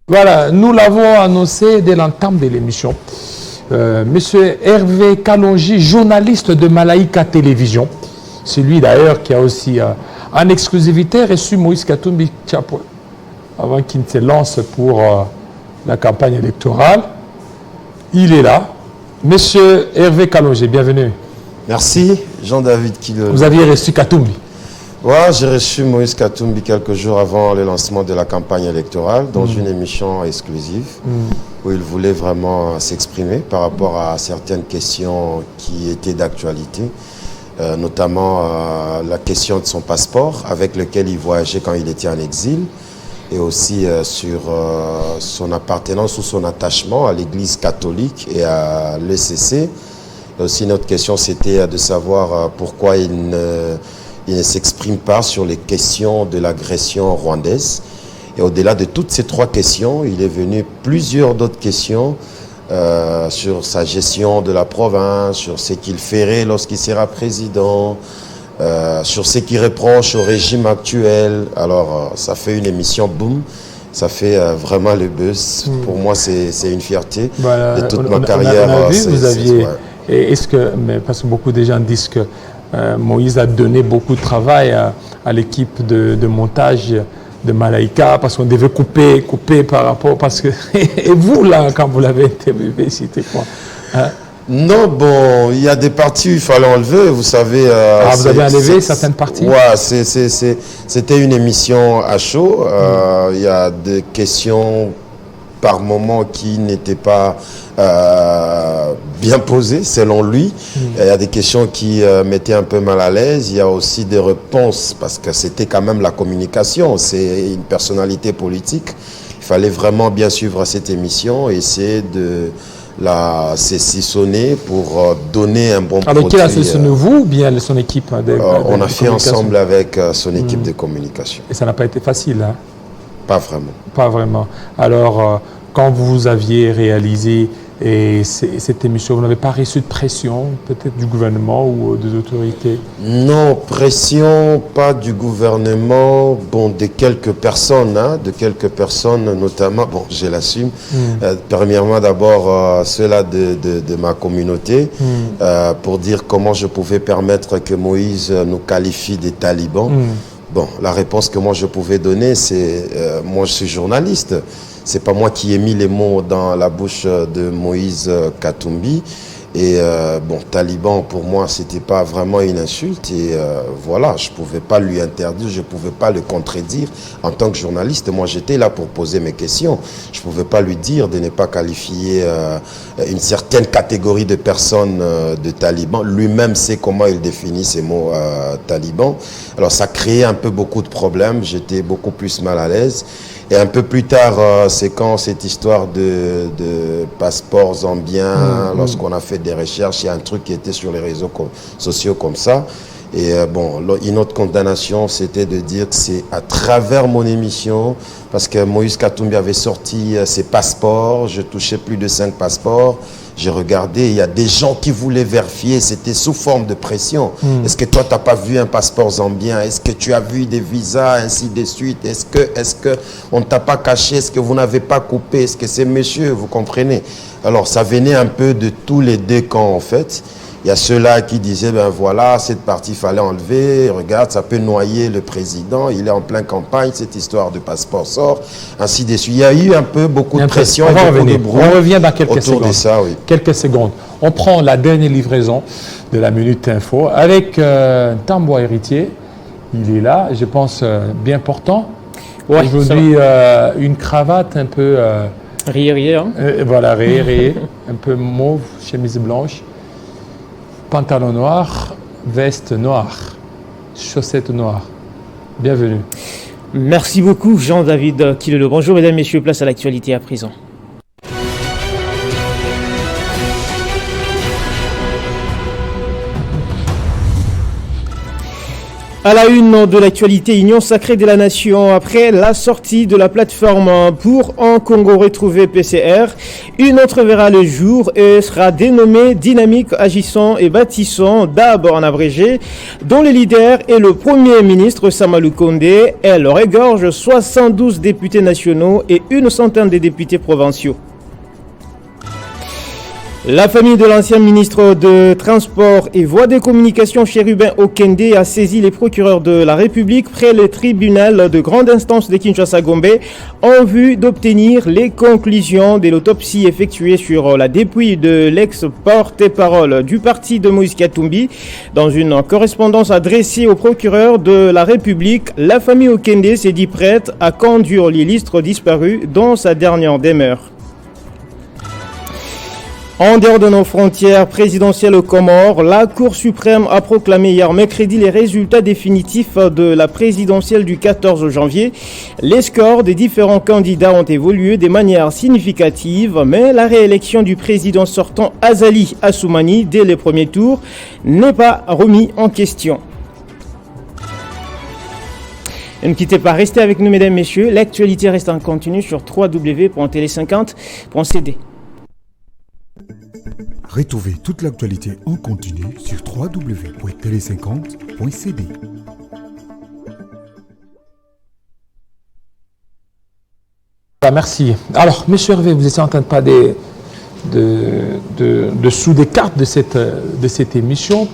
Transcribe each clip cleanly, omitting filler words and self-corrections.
Voilà, nous l'avons annoncé dès l'entame de l'émission. Monsieur Hervé Kalonji, journaliste de Malaika Télévision, c'est lui d'ailleurs qui a aussi en exclusivité reçu Moïse Katumbi Tchapo avant qu'il ne se lance pour la campagne électorale. Il est là. Monsieur Hervé Kalonji, bienvenue. Merci, Jean-David Kilolo. Vous aviez reçu Katumbi. Ouais, j'ai reçu Moïse Katumbi quelques jours avant le lancement de la campagne électorale dans une émission exclusive où il voulait vraiment s'exprimer par rapport à certaines questions qui étaient d'actualité, notamment la question de son passeport avec lequel il voyageait quand il était en exil et aussi sur son appartenance ou son attachement à l'Église catholique et à l'ECC. Aussi, notre question, c'était de savoir pourquoi il ne s'exprime pas sur les questions de l'agression rwandaise. Et au-delà de toutes ces trois questions, il est venu plusieurs d'autres questions sur sa gestion de la province, sur ce qu'il ferait lorsqu'il sera président, sur ce qu'il reproche au régime actuel. Alors, ça fait une émission boom. Ça fait vraiment le buzz. Pour moi, c'est une fierté de toute ma carrière. On a vu, vous aviez... Est-ce que, mais parce que beaucoup de gens disent que Moïse a donné beaucoup de travail à l'équipe de montage de Malaika parce qu'on devait couper par rapport parce que et vous là quand vous l'avez interviewé c'était quoi hein? Non, bon, il y a des parties où il fallait enlever, vous savez. Vous avez enlevé certaines parties? Ouais, c'était une émission à chaud. Il y a des questions par moment qui n'étaient pas bien posées selon lui. Il y a des questions qui mettaient un peu mal à l'aise. Il y a aussi des réponses parce que c'était quand même la communication. C'est une personnalité politique. Il fallait vraiment bien suivre cette émission et essayer de la saucissonner pour donner un bon produit. Avec qui a saucissonné vous ou bien son équipe on a fait ensemble avec son équipe de communication. Et ça n'a pas été facile, hein? Pas vraiment. Pas vraiment. Alors, quand vous aviez réalisé cette émission, vous n'avez pas reçu de pression, peut-être du gouvernement ou des autorités? Non, pression, pas du gouvernement, bon, de quelques personnes, notamment, bon, je l'assume. Premièrement, d'abord, ceux-là de ma communauté, pour dire comment je pouvais permettre que Moïse nous qualifie des talibans. Bon, la réponse que moi je pouvais donner, c'est moi je suis journaliste. C'est pas moi qui ai mis les mots dans la bouche de Moïse Katumbi. Et bon, taliban pour moi c'était pas vraiment une insulte et voilà, je pouvais pas lui interdire, je pouvais pas le contredire en tant que journaliste. Moi j'étais là pour poser mes questions, je pouvais pas lui dire de ne pas qualifier une certaine catégorie de personnes de talibans. Lui-même sait comment il définit ces mots taliban. Alors ça créait un peu beaucoup de problèmes, j'étais beaucoup plus mal à l'aise. Et un peu plus tard, c'est quand cette histoire de passeport zambien, lorsqu'on a fait des recherches, il y a un truc qui était sur les réseaux sociaux comme ça. Et bon, une autre condamnation, c'était de dire que c'est à travers mon émission, parce que Moïse Katumbi avait sorti ses passeports, je touchais plus de 5 passeports. J'ai regardé, il y a des gens qui voulaient vérifier, c'était sous forme de pression. Est-ce que toi, tu n'as pas vu un passeport zambien? Est-ce que tu as vu des visas, ainsi de suite? Est-ce que on ne t'a pas caché? Est-ce que vous n'avez pas coupé? Est-ce que c'est monsieur? Vous comprenez? Alors, ça venait un peu de tous les deux camps, en fait. Il y a ceux-là qui disaient, ben voilà, cette partie, il fallait enlever. Regarde, ça peut noyer le président. Il est en pleine campagne, cette histoire de passeport sort, ainsi de suite. Il y a eu un peu beaucoup de pression. On va revenir. On revient dans quelques secondes. De ça, oui. Quelques secondes. On prend la dernière livraison de la Minute Info avec Tamboa Héritier. Il est là, je pense, bien portant. Ouais, aujourd'hui, une cravate un peu... rayée, hein? Voilà, rayée, un peu mauve, chemise blanche. Pantalon noir, veste noire, chaussettes noires. Bienvenue. Merci beaucoup Jean-David Kilolo. Bonjour mesdames, messieurs, place à l'actualité à présent. À la une de l'actualité, Union sacrée de la nation, après la sortie de la plateforme pour un Congo retrouvé PCR, une autre verra le jour et sera dénommée Dynamique Agissant et Bâtissant, DAB en abrégé, dont le leader est le Premier ministre Samalou Kondé. Elle regorge 72 députés nationaux et une centaine de députés provinciaux. La famille de l'ancien ministre de Transport et Voies de Communication Chérubin Okende a saisi les procureurs de la République près le tribunal de grande instance de Kinshasa-Gombe en vue d'obtenir les conclusions de l'autopsie effectuée sur la dépouille de l'ex-porte-parole du parti de Moïse Katumbi. Dans une correspondance adressée au procureur de la République, la famille Okende s'est dit prête à conduire les listes disparues dans sa dernière demeure. En dehors de nos frontières présidentielles aux Comores, la Cour suprême a proclamé hier mercredi les résultats définitifs de la présidentielle du 14 janvier. Les scores des différents candidats ont évolué de manière significative, mais la réélection du président sortant Azali Assoumani dès le premier tour n'est pas remis en question. Ne quittez pas, restez avec nous mesdames, messieurs. L'actualité reste en continu sur www.tele50.cd. Retrouvez toute l'actualité en continu sur www.tele50.cd. Merci. Alors, M. Hervé, vous étiez en train de parler de sous des cartes de cette émission.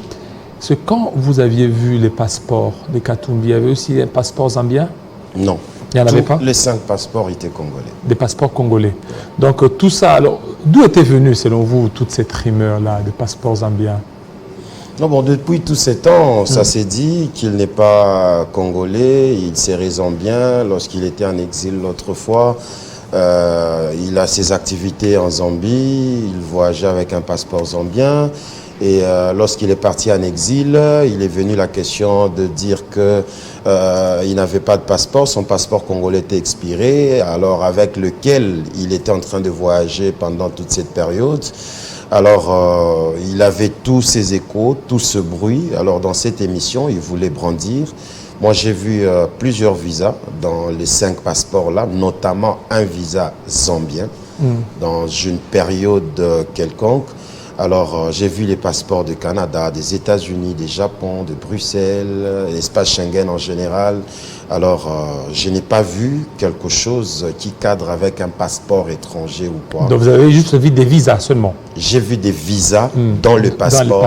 C'est quand vous aviez vu les passeports de Katumbi, il y avait aussi des passeports zambiens? Non. Il n'y en avait pas? Les 5 passeports étaient congolais. Des passeports congolais. Donc tout ça, alors, d'où était venue selon vous toute cette rumeur-là de passeports zambiens? Non, bon, depuis tous ces temps, ça s'est dit qu'il n'est pas congolais, il serait zambien. Lorsqu'il était en exil l'autre fois, il a ses activités en Zambie, il voyageait avec un passeport zambien. Et lorsqu'il est parti en exil, il est venu la question de dire que il n'avait pas de passeport, son passeport congolais était expiré, alors avec lequel il était en train de voyager pendant toute cette période. Alors il avait tous ces échos, tout ce bruit. Alors dans cette émission, il voulait brandir. Moi j'ai vu plusieurs visas dans les 5 passeports-là, notamment un visa zambien dans une période quelconque. Alors, j'ai vu les passeports du Canada, des États-Unis, du Japon, de Bruxelles, l'espace Schengen en général. Alors, je n'ai pas vu quelque chose qui cadre avec un passeport étranger ou quoi. Donc, vous avez juste vu des visas seulement? J'ai vu des visas dans le passeport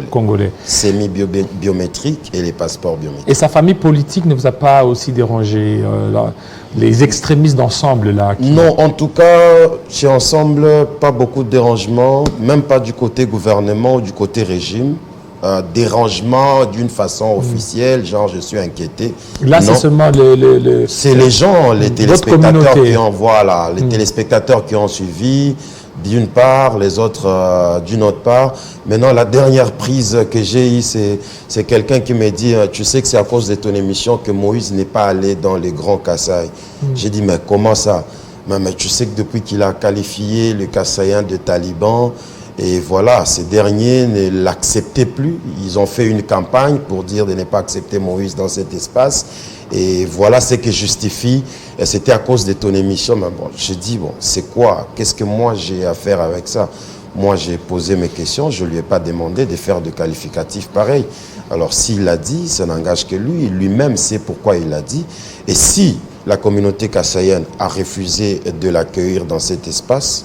congolais. Semi-biométrique et les passeports biométriques. Et sa famille politique ne vous a pas aussi dérangé les extrémistes d'ensemble là Non, en tout cas, chez Ensemble, pas beaucoup de dérangements, même pas du côté gouvernement ou du côté régime. Dérangement d'une façon officielle, genre je suis inquiété. Là, c'est seulement c'est les gens, les téléspectateurs qui ont, voilà, les téléspectateurs qui ont suivi d'une part, les autres d'une autre part. Maintenant, la dernière prise que j'ai eue, c'est quelqu'un qui me dit, tu sais que c'est à cause de ton émission que Moïse n'est pas allé dans les grands Kasaï. J'ai dit, mais comment ça? Mais tu sais que depuis qu'il a qualifié le Kassaïen de taliban, et voilà, ces derniers ne l'acceptaient plus. Ils ont fait une campagne pour dire de ne pas accepter Moïse dans cet espace. Et voilà ce qui justifie. C'était à cause de ton émission. Mais bon, j'ai dit, bon, c'est quoi? Qu'est-ce que moi j'ai à faire avec ça? Moi, j'ai posé mes questions. Je ne lui ai pas demandé de faire de qualificatifs pareils. Alors, s'il l'a dit, ça n'engage que lui. Lui-même sait pourquoi il l'a dit. Et si la communauté kassaïenne a refusé de l'accueillir dans cet espace,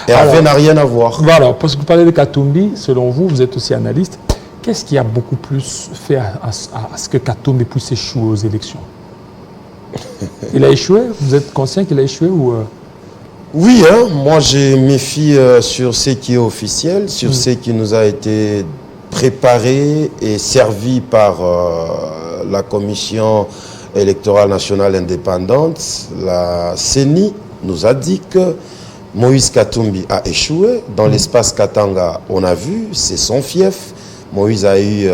Hervé n'a rien à voir. Voilà, parce que vous parlez de Katumbi, selon vous, vous êtes aussi analyste. Qu'est-ce qui a beaucoup plus fait à ce que Katumbi puisse échouer aux élections? Il a échoué? Vous êtes conscient qu'il a échoué ou Oui, hein, moi je méfie sur ce qui est officiel, sur ce qui nous a été préparé et servi par la Commission électorale nationale indépendante. La CENI nous a dit que Moïse Katumbi a échoué. Dans l'espace Katanga, on a vu, c'est son fief. Moïse a eu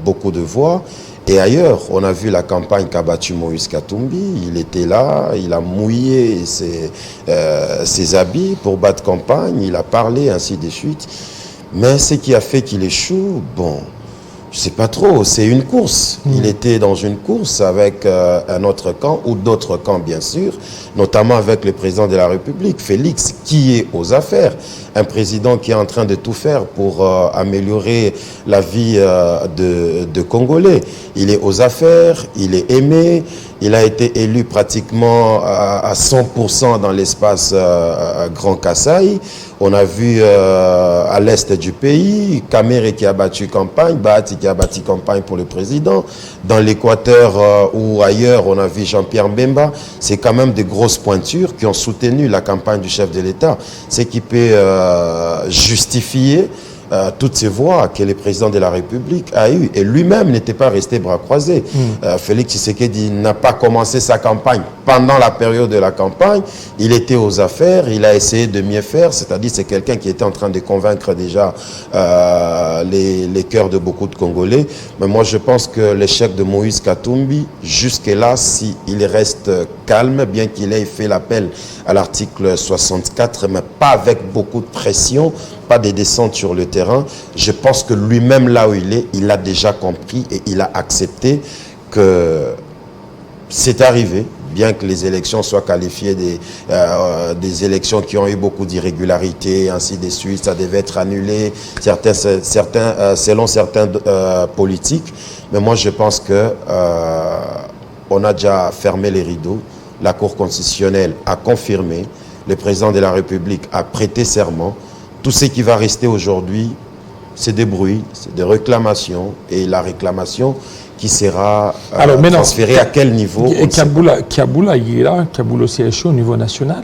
beaucoup de voix. Et ailleurs, on a vu la campagne qu'a battue Moïse Katumbi. Il était là, il a mouillé ses habits pour battre campagne. Il a parlé, ainsi de suite. Mais ce qui a fait qu'il échoue, bon, Je ne sais pas trop, c'est une course. Il était dans une course avec un autre camp ou d'autres camps, bien sûr, notamment avec le président de la République, Félix, qui est aux affaires. Un président qui est en train de tout faire pour améliorer la vie de Congolais. Il est aux affaires, il est aimé, il a été élu pratiquement à 100% dans l'espace Grand Kasaï. On a vu à l'est du pays, Kamere qui a battu campagne, Bahati qui a battu campagne pour le président. Dans l'Équateur ou ailleurs, on a vu Jean-Pierre Mbemba. C'est quand même des grosses pointures qui ont soutenu la campagne du chef de l'État. C'est qui peut justifier toutes ces voix que le président de la République a eues. Et lui-même n'était pas resté bras croisés. Félix Tshisekedi n'a pas commencé sa campagne pendant la période de la campagne. Il était aux affaires, il a essayé de mieux faire, c'est-à-dire c'est quelqu'un qui était en train de convaincre déjà les cœurs de beaucoup de Congolais. Mais moi je pense que l'échec de Moïse Katumbi, jusque-là, s'il reste calme, bien qu'il ait fait l'appel à l'article 64, mais pas avec beaucoup de pression, pas de descente sur le terrain, je pense que lui-même, là où il est, il a déjà compris et il a accepté que c'est arrivé, bien que les élections soient qualifiées des élections qui ont eu beaucoup d'irrégularités, ainsi de suite, ça devait être annulé, selon certains politiques. Mais moi, je pense que on a déjà fermé les rideaux. La Cour constitutionnelle a confirmé, le président de la République a prêté serment. Tout ce qui va rester aujourd'hui, c'est des bruits, c'est des réclamations, et la réclamation qui sera transférée à quel niveau? Et Kiaboula, il est là, Kiaboula aussi est chaud au niveau national.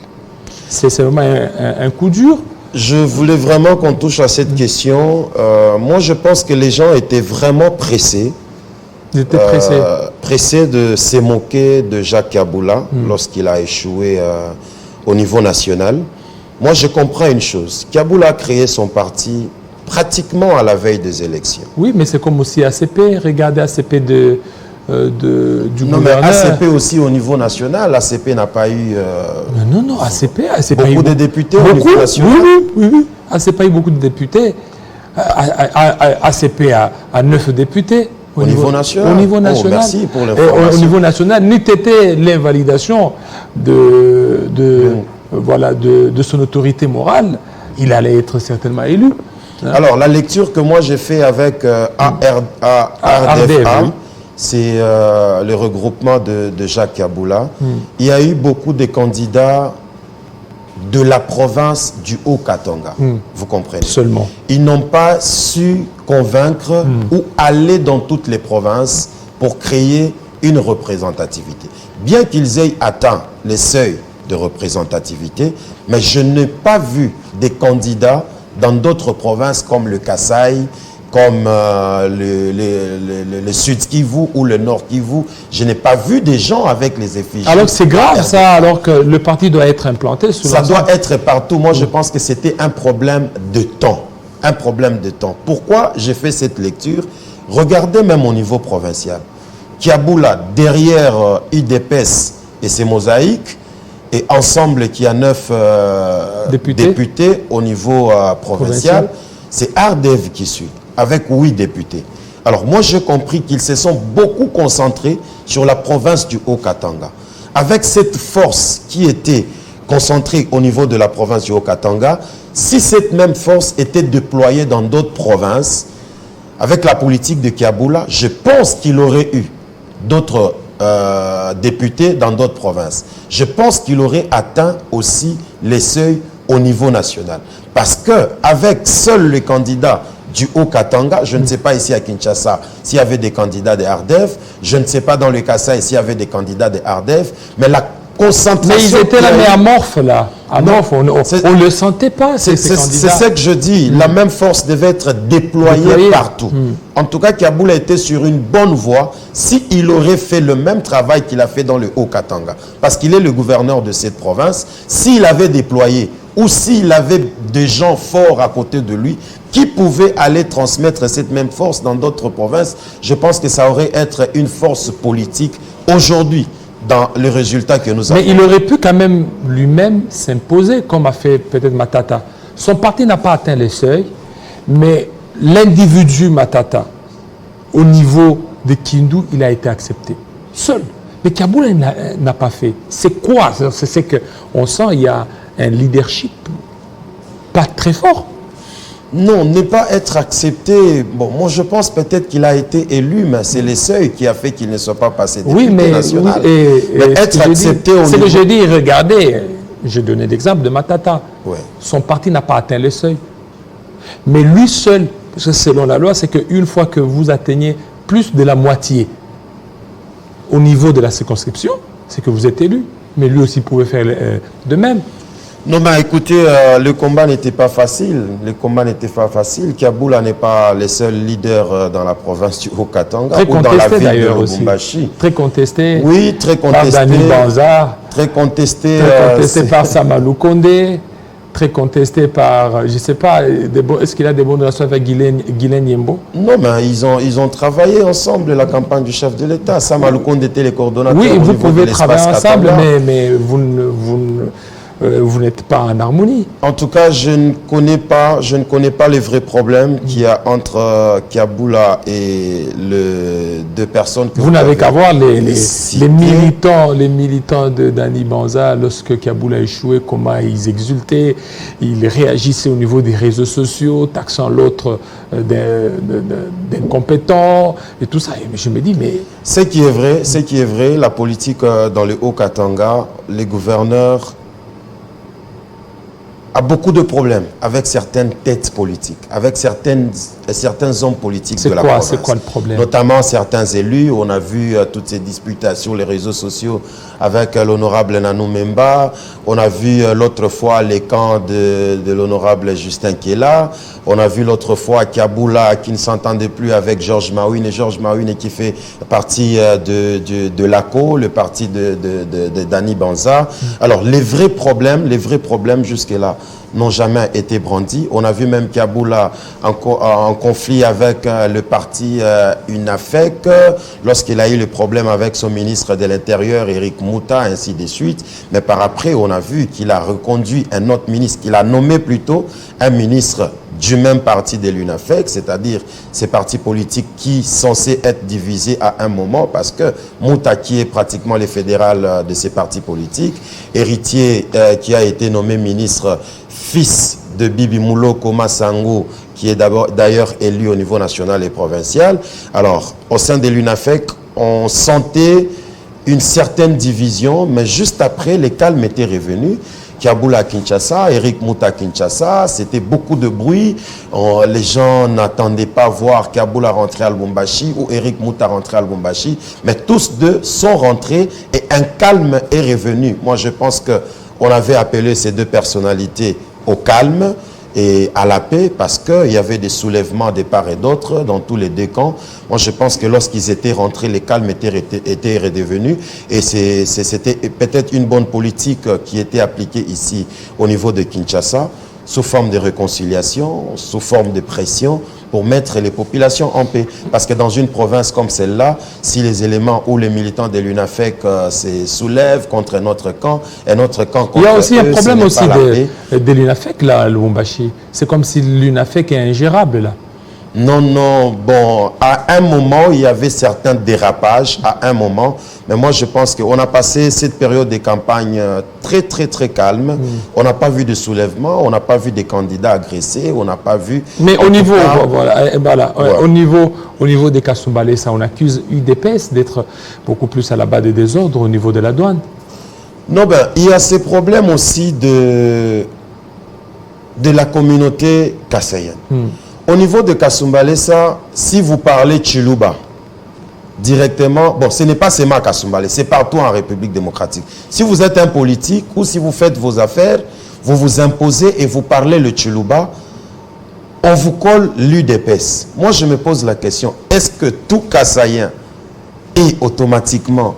C'est vraiment un coup dur. Je voulais vraiment qu'on touche à cette question. Moi, je pense que les gens étaient vraiment pressés. Ils étaient pressés. Pressés de se moquer de Jacques Kiaboula lorsqu'il a échoué au niveau national. Moi, je comprends une chose. Kiaboula a créé son parti pratiquement à la veille des élections. Oui, mais c'est comme aussi ACP. Regardez ACP du non, gouverneur. mais ACP aussi au niveau national. ACP n'a pas eu... Non, ACP beaucoup de députés au niveau national. Oui. ACP a eu beaucoup de députés. ACP a 9 députés. Au niveau national. Au niveau national. Oh, merci pour l'information. Au niveau national, n'eût été l'invalidation de son autorité morale, il allait être certainement élu. Alors, la lecture que moi j'ai fait avec RDFA, oui. c'est le regroupement de Jacques Kiaboula. Il y a eu beaucoup de candidats de la province du Haut-Katanga. Vous comprenez? Seulement. Ils n'ont pas su convaincre ou aller dans toutes les provinces pour créer une représentativité. Bien qu'ils aient atteint les seuils de représentativité, mais je n'ai pas vu des candidats dans d'autres provinces comme le Kasaï, comme le Sud Kivu ou le Nord Kivu. Je n'ai pas vu des gens avec les effigies. Alors c'est grave ça, alors que le parti doit être implanté. Ça doit être partout. Moi, je pense que c'était un problème de temps. Un problème de temps. Pourquoi j'ai fait cette lecture? Regardez même au niveau provincial. Kiaboula, derrière UDPS et ses mosaïques, et ensemble qui a 9 députés au niveau provincial, c'est Ardev qui suit, avec 8 députés. Alors moi j'ai compris qu'ils se sont beaucoup concentrés sur la province du Haut-Katanga. Avec cette force qui était concentrée au niveau de la province du Haut-Katanga, si cette même force était déployée dans d'autres provinces, avec la politique de Kiaboula, je pense qu'il aurait eu d'autres députés dans d'autres provinces. Je pense qu'il aurait atteint aussi les seuils au niveau national. Parce que avec seuls les candidats du Haut-Katanga, je ne sais pas ici à Kinshasa s'il y avait des candidats de Ardève, je ne sais pas dans le Kasaï s'il y avait des candidats de Ardève, mais la concentration... Mais ils étaient là, mais amorphes là. Amorphes, on ne le sentait pas, ces candidats. C'est ce que je dis. La même force devait être déployée partout. En tout cas, Kiaboula était sur une bonne voie s'il aurait fait le même travail qu'il a fait dans le Haut-Katanga. Parce qu'il est le gouverneur de cette province. S'il avait déployé ou s'il avait des gens forts à côté de lui qui pouvaient aller transmettre cette même force dans d'autres provinces, je pense que ça aurait été une force politique aujourd'hui dans les résultats que nous avons. Mais il aurait pu quand même lui-même s'imposer, comme a fait peut-être Matata. Son parti n'a pas atteint les seuils, mais l'individu Matata au niveau de Kindu, il a été accepté. Seul. Mais Kaboula n'a pas fait. C'est quoi? C'est qu'on sent qu'il y a un leadership pas très fort. Non, ne pas être accepté. Bon, moi je pense peut-être qu'il a été élu, mais c'est les seuils qui a fait qu'il ne soit pas passé député national. Mais être accepté au niveau... C'est que je dis, regardez, je donnais l'exemple de Matata. Ouais. Son parti n'a pas atteint le seuil. Mais lui seul, parce que selon la loi, c'est qu'une fois que vous atteignez plus de la moitié au niveau de la circonscription, c'est que vous êtes élu. Mais lui aussi pouvait faire de même. Non, mais écoutez, le combat n'était pas facile. Le combat n'était pas facile. Kaboula n'est pas le seul leader dans la province du Haut-Katanga ou dans la ville de Lubumbashi. Très contesté. Oui, très contesté. Par Dani Banza. Très contesté. Très contesté par Samalou Kondé. Très contesté par, je ne sais pas, est-ce qu'il a des bonnes relations avec Guylaine Yembo? Non, mais ils ont travaillé ensemble la campagne du chef de l'État. Samalou Kondé était les coordonnateurs. Oui, vous de pouvez travailler ensemble, Katanga. mais vous n'êtes pas en harmonie. En tout cas, je ne connais pas les vrais problèmes qu'il y a entre Kaboula et les deux personnes que vous n'avez qu'à voir les militants de Dani Banza lorsque Kaboula a échoué, comment ils exultaient, ils réagissaient au niveau des réseaux sociaux, taxant l'autre d'incompétent et tout ça. Et je me dis, mais... Ce qui est vrai, la politique dans le Haut-Katanga, les gouverneurs a beaucoup de problèmes avec certaines têtes politiques, avec certains hommes politiques de la province. C'est quoi le problème? Notamment certains élus. On a vu toutes ces disputes sur les réseaux sociaux avec l'honorable Nanou Memba. On a vu l'autre fois les camps de l'honorable Justin Kela. On a vu l'autre fois Kaboula qui ne s'entendait plus avec Georges Maouine. Et Georges Maouine qui fait partie de l'ACO, le parti de Dani Banza. Alors les vrais problèmes jusque-là n'ont jamais été brandis. On a vu même Kaboula en conflit avec le parti UNAFEC lorsqu'il a eu le problème avec son ministre de l'Intérieur, Éric Mouta, ainsi de suite. Mais par après, on a vu qu'il a reconduit un autre ministre, qu'il a nommé plutôt un ministre du même parti de l'UNAFEC, c'est-à-dire ces partis politiques qui sont censés être divisés à un moment, parce que Mouta, qui est pratiquement le fédéral de ces partis politiques, héritier qui a été nommé ministre, fils de Bibi Moulo Koma Sango, qui est d'ailleurs élu au niveau national et provincial. Alors, au sein de l'UNAFEC, on sentait une certaine division, mais juste après, les calmes étaient revenus. Kaboula à Kinshasa, Éric Mouta à Kinshasa, c'était beaucoup de bruit. Les gens n'attendaient pas voir Kaboula rentrer à Lubumbashi ou Éric Mouta rentrer à Lubumbashi, mais tous deux sont rentrés et un calme est revenu. Moi, je pense qu'on avait appelé ces deux personnalités au calme et à la paix, parce qu'il y avait des soulèvements de part et d'autre dans tous les deux camps. Moi, je pense que lorsqu'ils étaient rentrés, les calmes étaient redevenus, et c'était peut-être une bonne politique qui était appliquée ici au niveau de Kinshasa, sous forme de réconciliation, sous forme de pression, pour mettre les populations en paix. Parce que dans une province comme celle-là, si les éléments ou les militants de l'UNAFEC se soulèvent contre notre camp, et notre camp contre eux, il y a aussi un problème aussi de l'UNAFEC là à Lubumbashi. C'est comme si l'UNAFEC est ingérable là. Non, non, bon, à un moment, il y avait certains dérapages, à un moment, mais moi je pense qu'on a passé cette période de campagne très, très, très calme. On n'a pas vu de soulèvement, on n'a pas vu des candidats agressés, on n'a pas vu... Mais au niveau, au niveau des Kasumbalé, ça, on accuse UDPS d'être beaucoup plus à la base des désordres au niveau de la douane. Non, ben, il y a ces problèmes aussi de la communauté kassaïenne. Au niveau de Kasumbalesa, si vous parlez Chiluba directement, bon, ce n'est pas seulement Kasumbalé, c'est partout en République démocratique. Si vous êtes un politique ou si vous faites vos affaires, vous vous imposez et vous parlez le Chiluba, on vous colle l'UDPS. Moi, je me pose la question, est-ce que tout Kassaïen est automatiquement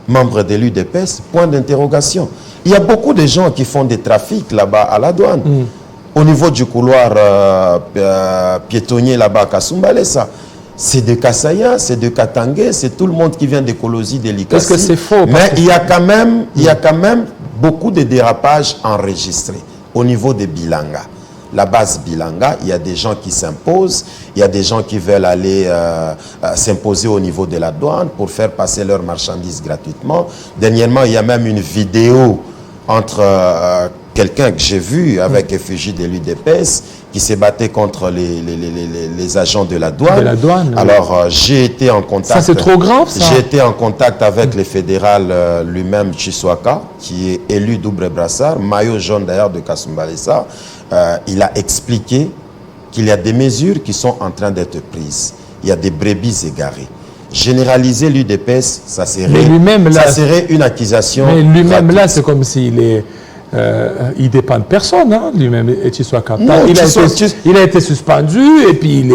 membre de l'UDPS? Point d'interrogation. Il y a beaucoup de gens qui font des trafics là-bas à la douane. Au niveau du couloir piétonnier là-bas à Kasumbalesa, c'est de Kassaïens, c'est de Katangais, c'est tout le monde qui vient de Kolosi, de Likasi. Est-ce que c'est faux? Mais il y a quand même beaucoup de dérapages enregistrés au niveau de Bilanga. la base Bilanga, il y a des gens qui s'imposent, il y a des gens qui veulent aller s'imposer au niveau de la douane pour faire passer leurs marchandises gratuitement. Dernièrement, il y a même une vidéo entre quelqu'un que j'ai vu avec effigie de l'UDPS qui s'est battu contre les agents de la douane. De la douane, alors, j'ai été en contact... Ça, c'est trop grave, ça. J'ai été en contact avec le fédéral lui-même, Chiswaka, qui est élu double brassard, maillot jaune d'ailleurs de Kasumbalesa. Il a expliqué qu'il y a des mesures qui sont en train d'être prises. Il y a des brebis égarées. Généraliser l'UDPS, ça serait une accusation. Mais lui-même là, c'est comme s'il est... il dépend de personne, hein, lui-même, Chiswaka. Il a été suspendu et puis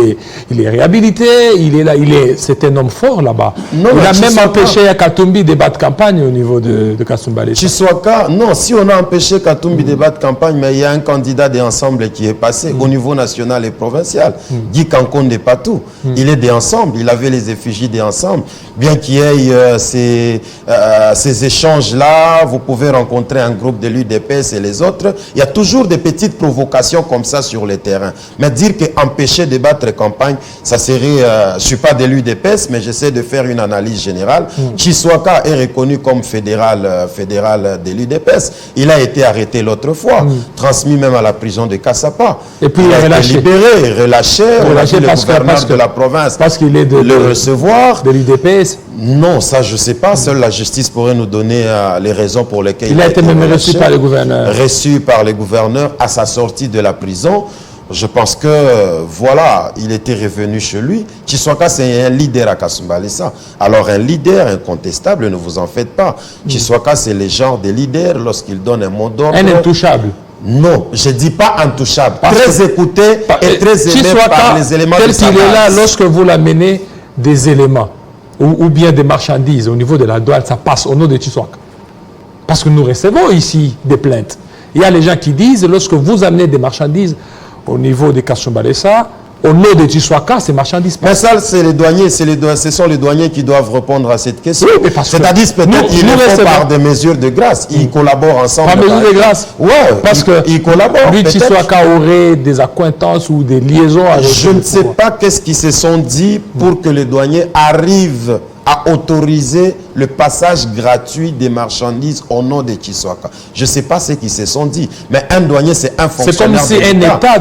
il est réhabilité, il est là, c'est un homme fort là-bas. Il a même empêché Katumbi de battre campagne au niveau de Kasumbalesa. Chiswaka, non, si on a empêché Katumbi de battre campagne, mais il y a un candidat d'ensemble qui est passé au niveau national et provincial, Guy Kankonde Patou. Il est d'ensemble, il avait les effigies d'ensemble. Bien qu'il y ait ces échanges-là, vous pouvez rencontrer un groupe de l'UDP et les autres, il y a toujours des petites provocations comme ça sur le terrain. Mais dire qu'empêcher de battre campagne, ça serait... je ne suis pas de l'UDPS, mais j'essaie de faire une analyse générale. Chiswaka est reconnu comme fédéral de l'UDPS. Il a été arrêté l'autre fois, transmis même à la prison de Kassapa. Et puis il a été libéré, relâché. On a vu le gouverneur de la province parce qu'il est de le recevoir. De l'UDPS. Non, ça je ne sais pas. Seule la justice pourrait nous donner les raisons pour lesquelles il a été même reçu par le gouverneur. Reçu par le gouverneur à sa sortie de la prison. Je pense que, voilà, il était revenu chez lui. Chiswaka, c'est un leader à Kasumbalesa. Alors, un leader incontestable, ne vous en faites pas. Chiswaka, c'est le genre de leader lorsqu'il donne un mot d'ordre. Un intouchable. Non, je ne dis pas intouchable. Très écouté et très aimé par les éléments de sa base. Tel qu'il est là, lorsque vous l'amenez des éléments ou bien des marchandises au niveau de la douane, ça passe au nom de Chiswaka. Parce que nous recevons ici des plaintes. Il y a les gens qui disent, lorsque vous amenez des marchandises au niveau de Kasumbalesa, au nom de Chiswaka, ces marchandises passent. Mais ça, c'est les douaniers, ce sont les douaniers qui doivent répondre à cette question. Oui, c'est-à-dire peut-être qu'ils le font par des mesures de grâce. Ils collaborent ensemble. Par mesures de grâce. Oui, parce qu'ils collaborent. Lui, Chiswaka aurait des accointances ou des liaisons avec... Je ne sais pas qu'est-ce qu'ils se sont dit pour que les douaniers arrivent à autoriser le passage gratuit des marchandises au nom de Chiswaka. Je ne sais pas ce qu'ils se sont dit, mais un douanier, c'est un fonctionnaire. C'est comme si un État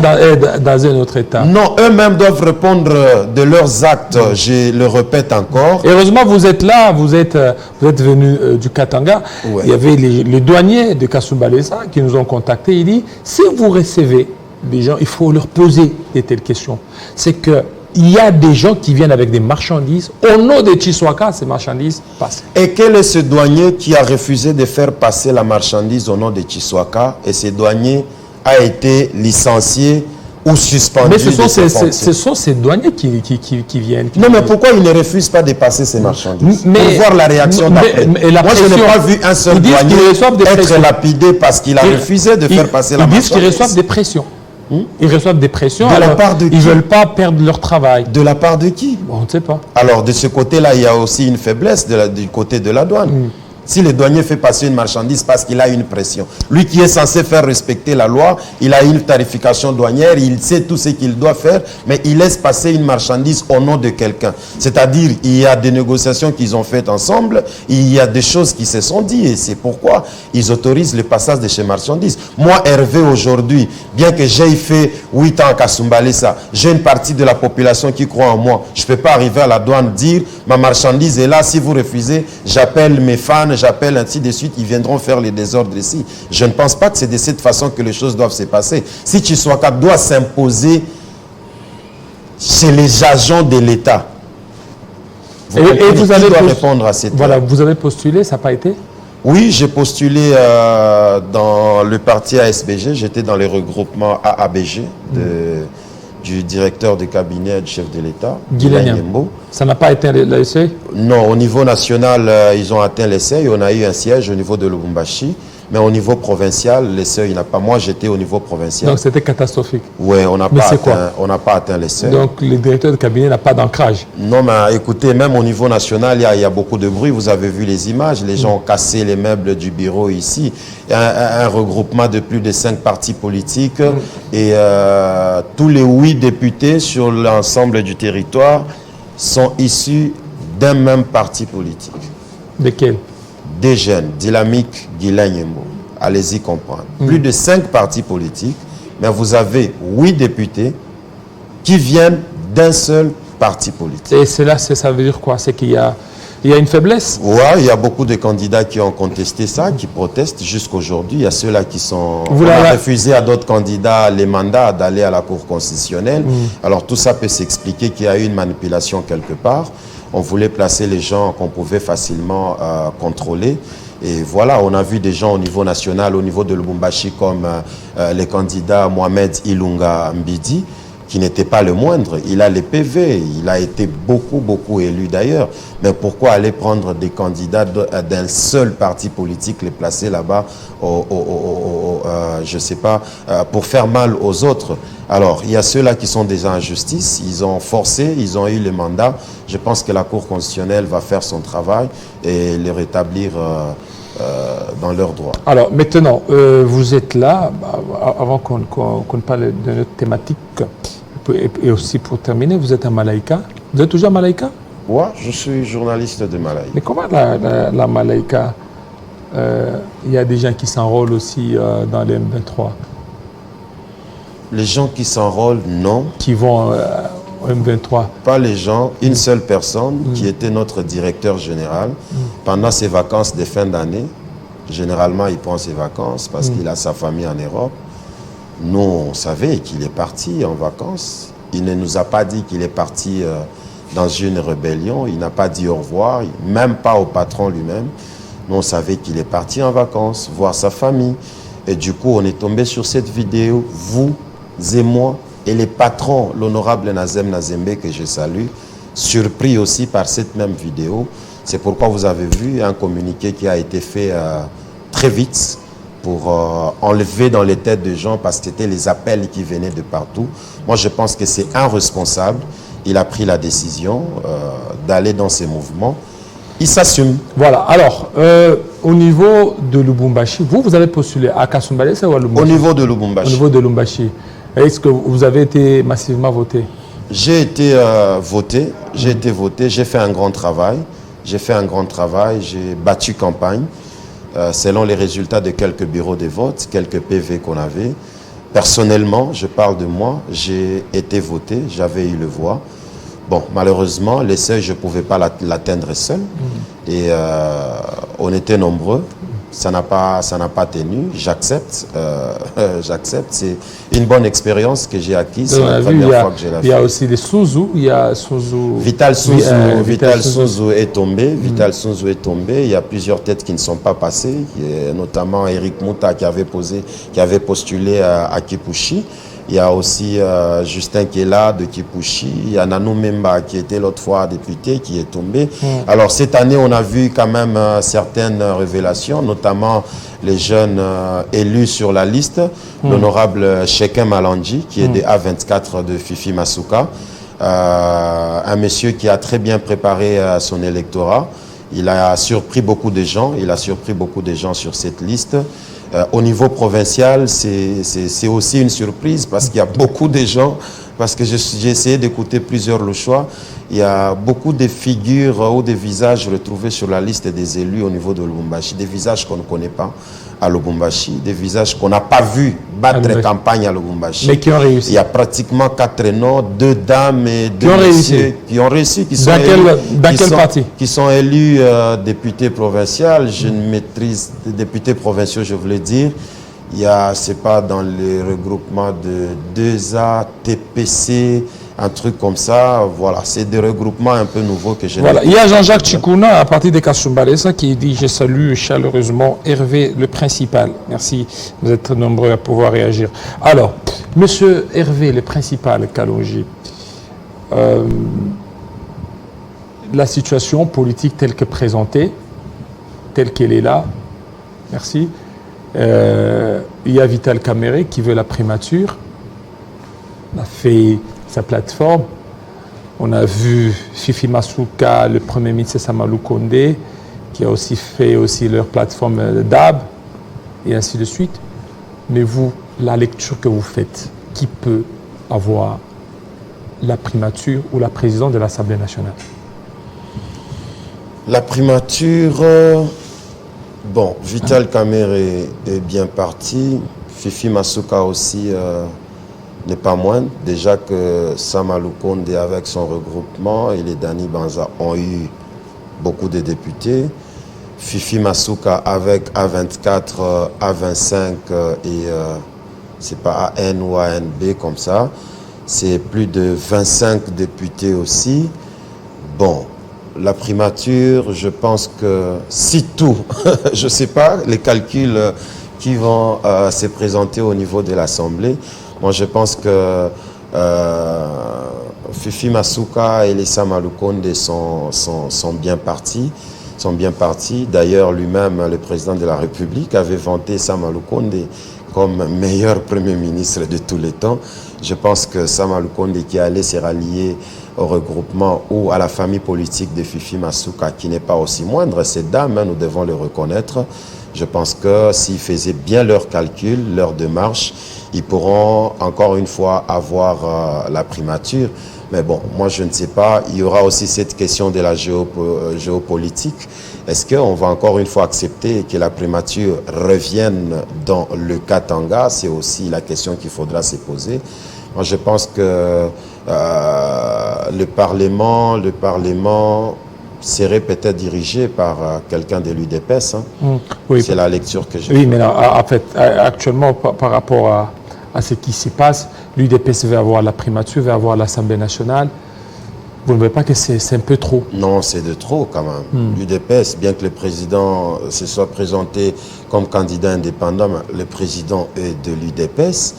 dans un autre État. Non, eux-mêmes doivent répondre de leurs actes, je le répète encore. Heureusement, vous êtes là, vous êtes venu du Katanga. Ouais. Il y avait les douaniers de Kasumbalesa qui nous ont contactés. Il dit, si vous recevez des gens, il faut leur poser de telles questions. C'est que il y a des gens qui viennent avec des marchandises. Au nom de Chiswaka, ces marchandises passent. Et quel est ce douanier qui a refusé de faire passer la marchandise au nom de Chiswaka et ce douanier a été licencié ou suspendu? Mais ce sont ces douaniers qui viennent. Non, mais pourquoi ils ne refusent pas de passer ces marchandises? Pour voir la réaction d'après. Moi, je n'ai pas vu un seul douanier être lapidé parce qu'il a refusé de faire passer la marchandise. Ils disent qu'ils reçoivent des pressions. Ils reçoivent des pressions. De la part de qui? Ils ne veulent pas perdre leur travail. De la part de qui? Bon, on ne sait pas. Alors, de ce côté-là, il y a aussi une faiblesse du côté de la douane. Si le douanier fait passer une marchandise parce qu'il a une pression, lui qui est censé faire respecter la loi, il a une tarification douanière, il sait tout ce qu'il doit faire, mais il laisse passer une marchandise au nom de quelqu'un. C'est-à-dire, il y a des négociations qu'ils ont faites ensemble, il y a des choses qui se sont dites, et c'est pourquoi ils autorisent le passage de ces marchandises. Moi, Hervé, aujourd'hui, bien que j'ai fait 8 ans à Kasumbalesa, j'ai une partie de la population qui croit en moi. Je ne peux pas arriver à la douane dire, ma marchandise est là, si vous refusez, j'appelle mes fans, j'appelle ainsi de suite, ils viendront faire les désordres ici. Je ne pense pas que c'est de cette façon que les choses doivent se passer. Si Chiswaka doit s'imposer chez les agents de l'État, vous allez répondre à cette... Voilà, vous avez postulé, ça n'a pas été? Oui, j'ai postulé dans le parti ASBG, j'étais dans les regroupements AABG du directeur de cabinet du chef de l'État, Guilain Yembo. Ça n'a pas atteint l'essai? Non, au niveau national, ils ont atteint l'essai. On a eu un siège au niveau de Lubumbashi. Mais au niveau provincial, les seuils n'a pas. Moi, j'étais au niveau provincial. Donc c'était catastrophique. Oui, on n'a pas atteint les seuils. Donc le directeur de cabinet n'a pas d'ancrage. Non, mais écoutez, même au niveau national, il y a beaucoup de bruit. Vous avez vu les images. Les gens ont cassé les meubles du bureau ici. Un regroupement de plus de 5 partis politiques et tous les 8 députés sur l'ensemble du territoire sont issus d'un même parti politique. Desquels? Des jeunes, Dynamique, Guilain-Yembo. Allez-y comprendre. Plus de 5 partis politiques, mais vous avez 8 députés qui viennent d'un seul parti politique. Et cela, ça veut dire quoi? C'est qu'il y a une faiblesse? Oui, il y a beaucoup de candidats qui ont contesté ça, qui protestent jusqu'aujourd'hui. Il y a ceux-là qui sont... On a refusé à d'autres candidats les mandats d'aller à la Cour constitutionnelle. Alors tout ça peut s'expliquer qu'il y a eu une manipulation quelque part. On voulait placer les gens qu'on pouvait facilement contrôler. Et voilà, on a vu des gens au niveau national, au niveau de Lubumbashi, comme les candidats Mohamed Ilunga Mbidi, qui n'était pas le moindre. Il a les PV, il a été beaucoup élu d'ailleurs. Mais pourquoi aller prendre des candidats d'un seul parti politique, les placer là-bas, je ne sais pas, pour faire mal aux autres? Alors, il y a ceux-là qui sont déjà en justice, ils ont forcé, ils ont eu le mandat. Je pense que la Cour constitutionnelle va faire son travail et les rétablir dans leurs droits. Alors, maintenant, vous êtes là, avant qu'on parle de notre thématique, et aussi pour terminer, vous êtes à Malaika. Vous êtes toujours à Malaika? Oui, je suis journaliste de Malaika. Mais comment la Malaika, il y a des gens qui s'enrôlent aussi dans les M23? Les gens qui s'enrôlent, non. Qui vont au M23? Pas les gens, une seule personne qui était notre directeur général. Pendant ses vacances de fin d'année, généralement il prend ses vacances parce qu'il a sa famille en Europe. Nous, on savait qu'il est parti en vacances. Il ne nous a pas dit qu'il est parti dans une rébellion. Il n'a pas dit au revoir, même pas au patron lui-même. Nous, on savait qu'il est parti en vacances, voir sa famille. Et du coup, on est tombé sur cette vidéo, vous et moi, et les patrons, l'honorable Nazem Nazembe, que je salue, surpris aussi par cette même vidéo. C'est pourquoi vous avez vu un communiqué qui a été fait très vite, pour enlever dans les têtes des gens parce que c'était les appels qui venaient de partout. Moi, je pense que c'est un responsable. Il a pris la décision d'aller dans ces mouvements. Il s'assume. Voilà. Alors, au niveau de Lubumbashi, vous avez postulé à Kasumbalesa ou à Lubumbashi? Au niveau de Lubumbashi. Au niveau de Lubumbashi. Est-ce que vous avez été massivement voté? J'ai été voté. J'ai fait un grand travail. J'ai battu campagne. Selon les résultats de quelques bureaux de vote, quelques PV qu'on avait. Personnellement, je parle de moi, j'ai été voté, j'avais eu le voix. Bon, malheureusement, les seuils, je ne pouvais pas l'atteindre seul. Et on était nombreux. Ça n'a pas tenu. J'accepte. C'est une bonne expérience que j'ai acquise. C'est la première fois que j'ai la fait. Il y a aussi les Suzu. Il y a Suzu. Vital Suzu est tombé. Vital Suzu est tombé. Il y a plusieurs têtes qui ne sont pas passées. Notamment Eric Mouta qui avait postulé à Kipushi. Il y a aussi Justin Kela de Kipushi. Il y a Nanou Memba qui était l'autre fois député qui est tombé. Alors cette année, on a vu quand même certaines révélations, notamment les jeunes élus sur la liste. L'honorable Shekin Malandji qui est des A24 de Fifi Masuka. Un monsieur qui a très bien préparé son électorat. Il a surpris beaucoup de gens. Sur cette liste. Au niveau provincial, c'est aussi une surprise parce qu'il y a beaucoup de gens, parce que j'ai essayé d'écouter plusieurs le choix. Il y a beaucoup de figures ou de visages retrouvés sur la liste des élus au niveau de Lubumbashi, des visages qu'on ne connaît pas à Lubumbashi, des visages qu'on n'a pas vu battre campagne à Lubumbashi. Mais qui ont réussi. Il y a pratiquement 4 noms, 2 dames et 2 messieurs qui ont réussi. Dans quel parti? Qui sont élus députés provinciaux. Je ne maîtrise des députés provinciaux, je voulais dire. Il y a, c'est pas dans les regroupements de 2A, TPC, un truc comme ça. Voilà, c'est des regroupements un peu nouveaux que j'ai. Voilà, il y a Jean-Jacques Chikuna à partir de Kasumbalesa qui dit « Je salue chaleureusement Hervé, le principal ». Merci, vous êtes nombreux à pouvoir réagir. Alors, monsieur Hervé, le principal, Kalonji, la situation politique telle que présentée, telle qu'elle est là, merci. Il y a Vital Kamerhe qui veut la primature. On a fait sa plateforme. On a vu Fifi Masuka, le Premier ministre Samalou Condé, qui a aussi fait leur plateforme DAB, et ainsi de suite. Mais vous, la lecture que vous faites, qui peut avoir la primature ou la présidence de l'Assemblée nationale? La primature, bon, Vital Kamerhe est bien parti. Fifi Masuka aussi n'est pas moindre. Déjà que Samalou Condé, avec son regroupement, et les Dani Banza ont eu beaucoup de députés. Fifi Masuka avec A24, A25 et c'est pas AN ou ANB comme ça. C'est plus de 25 députés aussi. Bon, la primature, je pense que si tout, je ne sais pas, les calculs qui vont se présenter au niveau de l'Assemblée, moi je pense que Fifi Masuka et les Samalou Condé sont bien partis. D'ailleurs, lui-même, le président de la République, avait vanté Samalou Condé comme meilleur Premier ministre de tous les temps. Je pense que Samalou Condé, qui allait se rallier au regroupement ou à la famille politique de Fifi Masuka, qui n'est pas aussi moindre, cette dame, nous devons le reconnaître. Je pense que s'ils faisaient bien leurs calculs, leur démarche, ils pourront encore une fois avoir la primature. Mais bon, moi je ne sais pas, il y aura aussi cette question de la géopolitique. Est-ce qu'on va encore une fois accepter que la primature revienne dans le Katanga? C'est aussi la question qu'il faudra se poser. Moi je pense que le Parlement serait peut-être dirigé par quelqu'un de l'UDPS. Hein. Oui, c'est la lecture que j'ai. Oui, mais en fait, actuellement, par rapport à ce qui s'y passe, l'UDPS veut avoir la primature, veut avoir l'Assemblée nationale. Vous ne voyez pas que c'est un peu trop? Non, c'est de trop quand même. L'UDPS, bien que le président se soit présenté comme candidat indépendant, le président est de l'UDPS.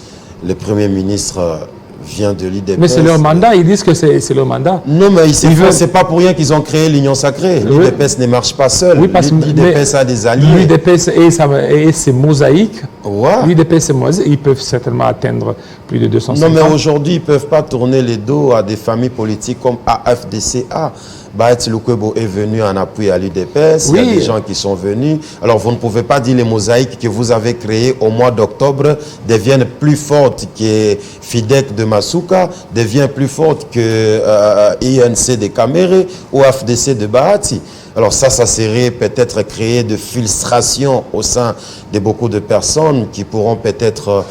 Le Premier ministre vient de l'UDPS. Mais c'est leur mandat, ils disent que c'est leur mandat. Non, mais c'est pas pour rien qu'ils ont créé l'Union Sacrée. Oui. L'UDPS ne marche pas seul. Oui, parce que l'UDPS a des alliés. L'UDPS et ses mosaïques. Ouais. L'UDPS et ses mosaïques, ils peuvent certainement atteindre plus de 250. Non, mais aujourd'hui, ils ne peuvent pas tourner les dos à des familles politiques comme AFDCA. Baït Lukwebo est venu en appui à l'UDPS, oui. Il y a des gens qui sont venus. Alors vous ne pouvez pas dire les mosaïques que vous avez créées au mois d'octobre deviennent plus fortes que FIDEC de Masuka, deviennent plus fortes que INC de Kamerhe ou AFDC de Bahati. Alors ça serait peut-être créer de frustration au sein de beaucoup de personnes qui pourront peut-être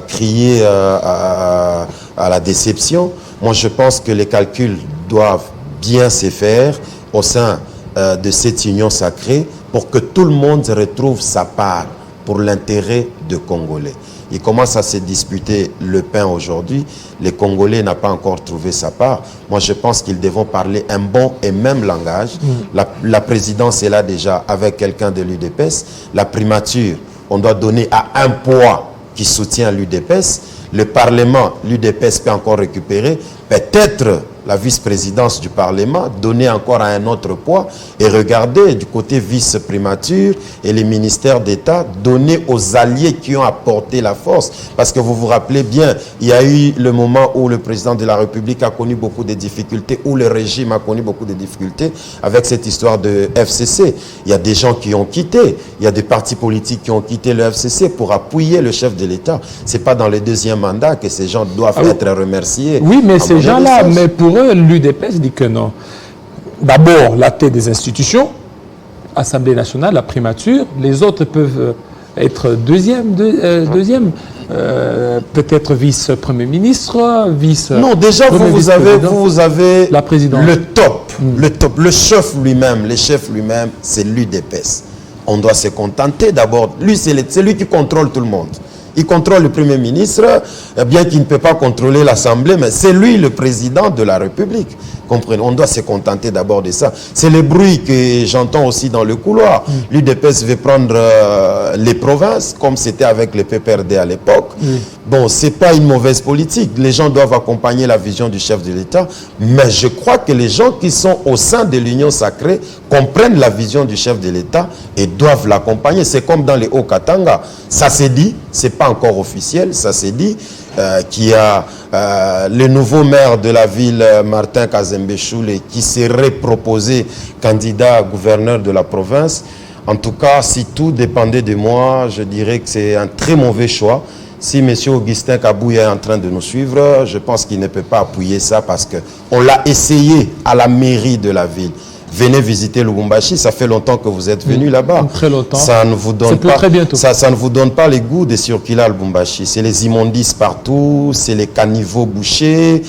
crier à la déception. Moi je pense que les calculs doivent bien se faire au sein de cette union sacrée pour que tout le monde retrouve sa part pour l'intérêt des Congolais. Il commence à se disputer le pain aujourd'hui. Les Congolais n'ont pas encore trouvé sa part. Moi, je pense qu'ils devront parler un bon et même langage. La présidence est là déjà avec quelqu'un de l'UDPS. La primature, on doit donner à un poids qui soutient l'UDPS. Le Parlement, l'UDPS peut encore récupérer. Peut-être la vice-présidence du Parlement, donner encore à un autre poids et regarder du côté vice-primature et les ministères d'État, donner aux alliés qui ont apporté la force. Parce que vous vous rappelez bien, il y a eu le moment où le président de la République a connu beaucoup de difficultés, où le régime a connu beaucoup de difficultés avec cette histoire de FCC. Il y a des gens qui ont quitté, il y a des partis politiques qui ont quitté le FCC pour appuyer le chef de l'État. Ce n'est pas dans le deuxième mandat que ces gens doivent être remerciés. Oui, mais ces gens-là, mais pour eux, l'UDPS dit que non. D'abord, la tête des institutions, Assemblée nationale, la primature, les autres peuvent être deuxième, peut-être vice-premier ministre, vice... Non, déjà, vous avez la présidence. Le top, le chef lui-même, c'est l'UDPS. On doit se contenter d'abord. Lui, c'est lui qui contrôle tout le monde. Il contrôle le Premier ministre, bien qu'il ne peut pas contrôler l'Assemblée, mais c'est lui le président de la République. Comprenez, on doit se contenter d'abord de ça. C'est le bruit que j'entends aussi dans le couloir. L'UDPS veut prendre les provinces, comme c'était avec le PPRD à l'époque. Bon, c'est pas une mauvaise politique. Les gens doivent accompagner la vision du chef de l'État. Mais je crois que les gens qui sont au sein de l'Union sacrée comprennent la vision du chef de l'État et doivent l'accompagner. C'est comme dans les Hauts-Katanga. Ça s'est dit, c'est pas encore officiel, ça s'est dit. Qui a le nouveau maire de la ville, Martin Kazembe Choule, qui serait proposé candidat à gouverneur de la province. En tout cas, si tout dépendait de moi, je dirais que c'est un très mauvais choix. Si M. Augustin Kabouya est en train de nous suivre, je pense qu'il ne peut pas appuyer ça parce qu'on l'a essayé à la mairie de la ville. Venez visiter Lubumbashi, ça fait longtemps que vous êtes venu là-bas. Très longtemps. Ça ne vous donne pas, très bientôt. ça ne vous donne pas les goûts de circuler à Lubumbashi. C'est les immondices partout, c'est les caniveaux bouchés,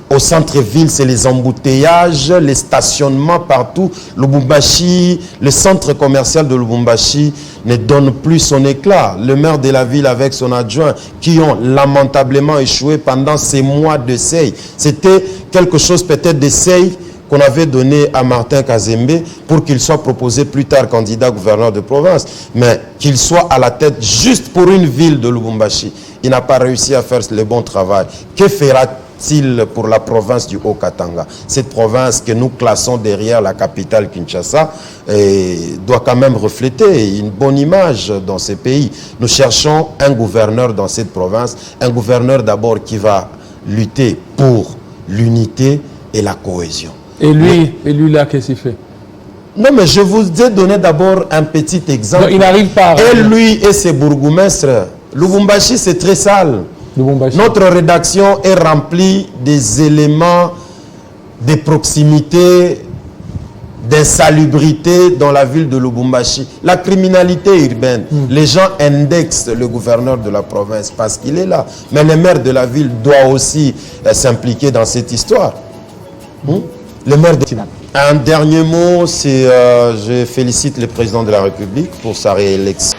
au centre-ville, c'est les embouteillages, les stationnements partout. Lubumbashi, le centre commercial de Lubumbashi ne donne plus son éclat. Le maire de la ville avec son adjoint qui ont lamentablement échoué pendant ces mois de seille. C'était quelque chose peut-être d'essai qu'on avait donné à Martin Kazembe pour qu'il soit proposé plus tard candidat gouverneur de province, mais qu'il soit à la tête juste pour une ville de Lubumbashi. Il n'a pas réussi à faire le bon travail. Que fera-t-il pour la province du Haut-Katanga? Cette province que nous classons derrière la capitale Kinshasa doit quand même refléter une bonne image dans ce pays. Nous cherchons un gouverneur dans cette province, un gouverneur d'abord qui va lutter pour l'unité et la cohésion. Et lui là, qu'est-ce qu'il fait? Non, mais je vous ai donné d'abord un petit exemple. Non, il n'arrive pas. Et lui et ses bourgmestres. Lubumbashi, c'est très sale. Lubumbashi. Notre rédaction est remplie des éléments de proximité, d'insalubrité dans la ville de Lubumbashi. La criminalité urbaine. Les gens indexent le gouverneur de la province parce qu'il est là. Mais le maire de la ville doit aussi s'impliquer dans cette histoire. Le maire de... Un dernier mot, c'est je félicite le président de la République pour sa réélection.